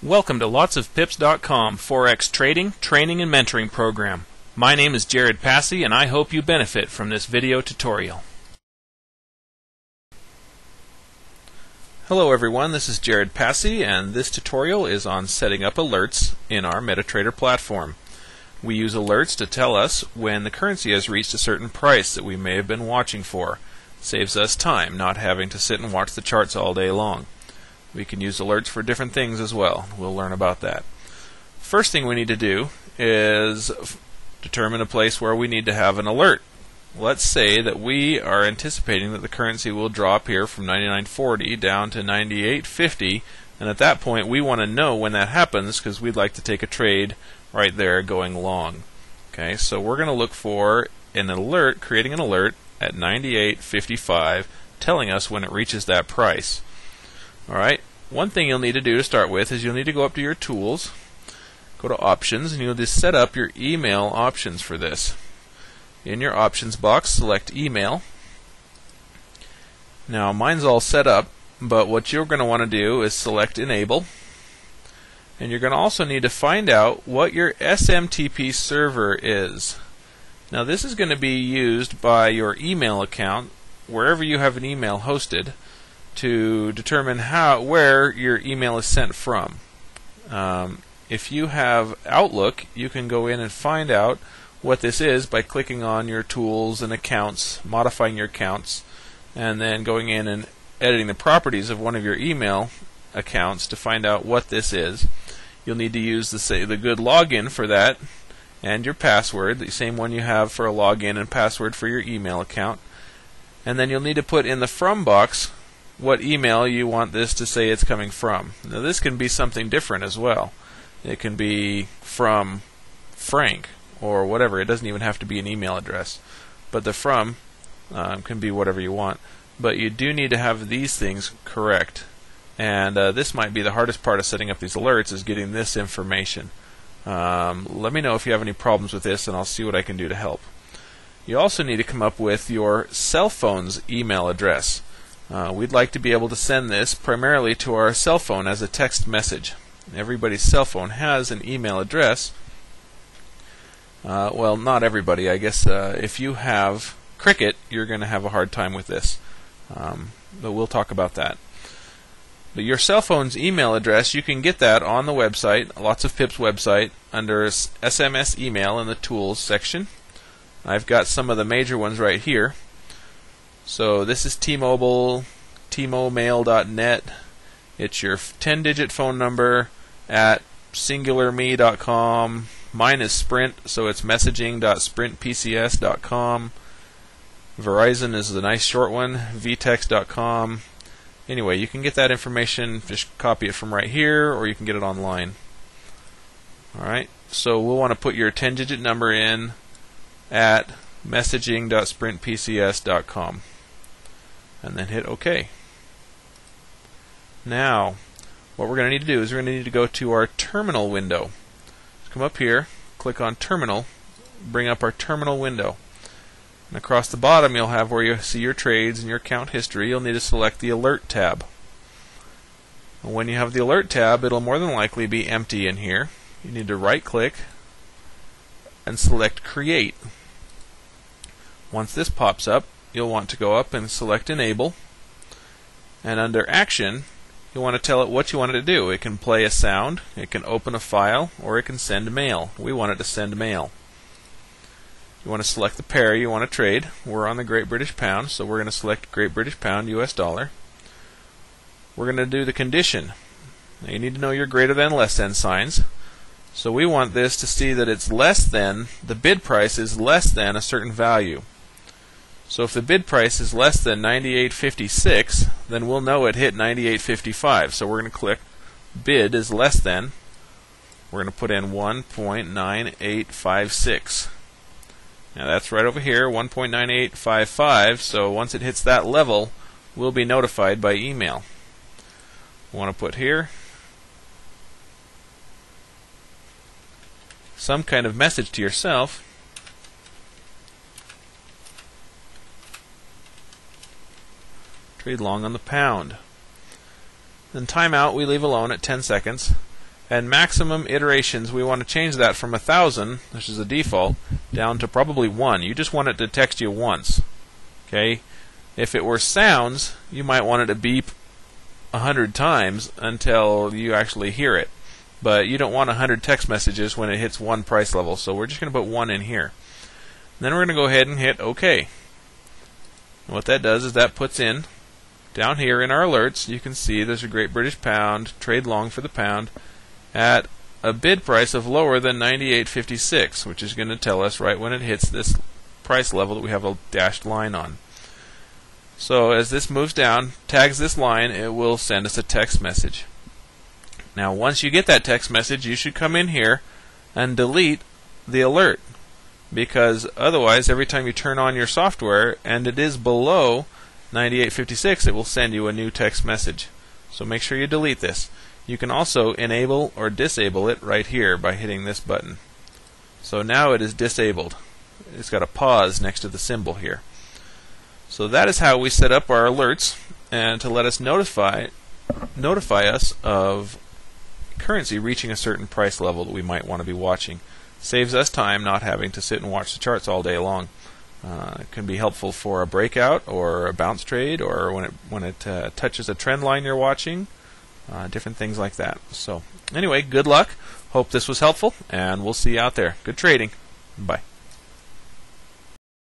Welcome to lotsofpips.com Forex trading, training, and mentoring program. My name is Jared Passy, and I hope you benefit from this video tutorial. Hello everyone, this is Jared Passy, and this tutorial is on setting up alerts in our MetaTrader platform. We use alerts to tell us when the currency has reached a certain price that we may have been watching for. Saves us time, not having to sit and watch the charts all day long. We can use alerts for different things as well. We'll learn about that. First thing we need to do is determine a place where we need to have an alert. Let's say that we are anticipating that the currency will drop here from 99.40 down to 98.50, and at that point we want to know when that happens because we'd like to take a trade right there going long. Okay, so we're going to look for an alert, creating an alert at 98.55 telling us when it reaches that price. Alright, one thing you'll need to do to start with is you'll need to go up to your tools, go to options, and you'll just set up your email options for this. In your options box, select email. Now mine's all set up, but what you're going to want to do is select enable, and you're going to also need to find out what your SMTP server is. Now this is going to be used by your email account wherever you have an email hosted to determine where your email is sent from. If you have Outlook, you can go in and find out what this is by clicking on your tools and accounts, modifying your accounts, and then going in and editing the properties of one of your email accounts to find out what this is. You'll need to use the good login for that and your password, the same one you have for a login and password for your email account. And then you'll need to put in the from box what email you want this to say it's coming from. Now this can be something different as well. It can be from Frank or whatever. It doesn't even have to be an email address. But the from can be whatever you want. But you do need to have these things correct. And this might be the hardest part of setting up these alerts, is getting this information. Let me know if you have any problems with this and I'll see what I can do to help. You also need to come up with your cell phone's email address. We'd like to be able to send this primarily to our cell phone as a text message. Everybody's cell phone has an email address. Well, not everybody. I guess if you have Cricket, you're going to have a hard time with this. But we'll talk about that. But your cell phone's email address, you can get that on the website, Lots of Pips website, under SMS email in the Tools section. I've got some of the major ones right here. So this is T-Mobile, tmomail.net. It's your 10-digit phone number at singularme.com. Mine is Sprint, so it's messaging.sprintpcs.com. Verizon is the nice short one, vtex.com. Anyway, you can get that information, just copy it from right here, or you can get it online. Alright, so we'll want to put your 10-digit number in at messaging.sprintpcs.com. And then hit OK. Now, what we're going to need to do is we're going to need to go to our terminal window. Come up here, click on terminal, bring up our terminal window. And across the bottom you'll have where you see your trades and your account history. You'll need to select the alert tab. And when you have the alert tab, it'll more than likely be empty in here. You need to right click and select create. Once this pops up, you'll want to go up and select enable, and under action you want to tell it what you want it to do. It can play a sound, it can open a file, or it can send mail. We want it to send mail. You want to select the pair you want to trade. We're on the Great British Pound, so we're going to select Great British Pound US dollar. We're going to do the condition. Now you need to know your greater than, less than signs. So we want this to see that it's less than, the bid price is less than a certain value. So if the bid price is less than 98.56, then we'll know it hit 98.55. So we're going to click bid is less than. We're going to put in 1.9856. Now that's right over here, 1.9855. So once it hits that level, we'll be notified by email. We want to put here some kind of message to yourself. Trade long on the pound. Then timeout we leave alone at 10 seconds. and maximum iterations, we want to change that from 1,000, which is the default, down to probably 1. You just want it to text you once. Okay? If it were sounds, you might want it to beep 100 times until you actually hear it. But you don't want 100 text messages when it hits one price level, so we're just going to put 1 in here. Then we're going to go ahead and hit OK. And what that does is that puts in, down here in our alerts, you can see there's a Great British Pound, trade long for the pound, at a bid price of lower than 98.56, which is going to tell us right when it hits this price level that we have a dashed line on. So as this moves down, tags this line, it will send us a text message. Now once you get that text message, you should come in here and delete the alert, because otherwise every time you turn on your software and it is below 98.56, it will send you a new text message. So make sure you delete this. You can also enable or disable it right here by hitting this button. So now it is disabled. It's got a pause next to the symbol here. So that is how we set up our alerts, and to let us notify us of currency reaching a certain price level that we might want to be watching. Saves us time not having to sit and watch the charts all day long. It can be helpful for a breakout or a bounce trade, or when it touches a trend line you're watching. Different things like that. So anyway, good luck. Hope this was helpful, and we'll see you out there. Good trading. Bye.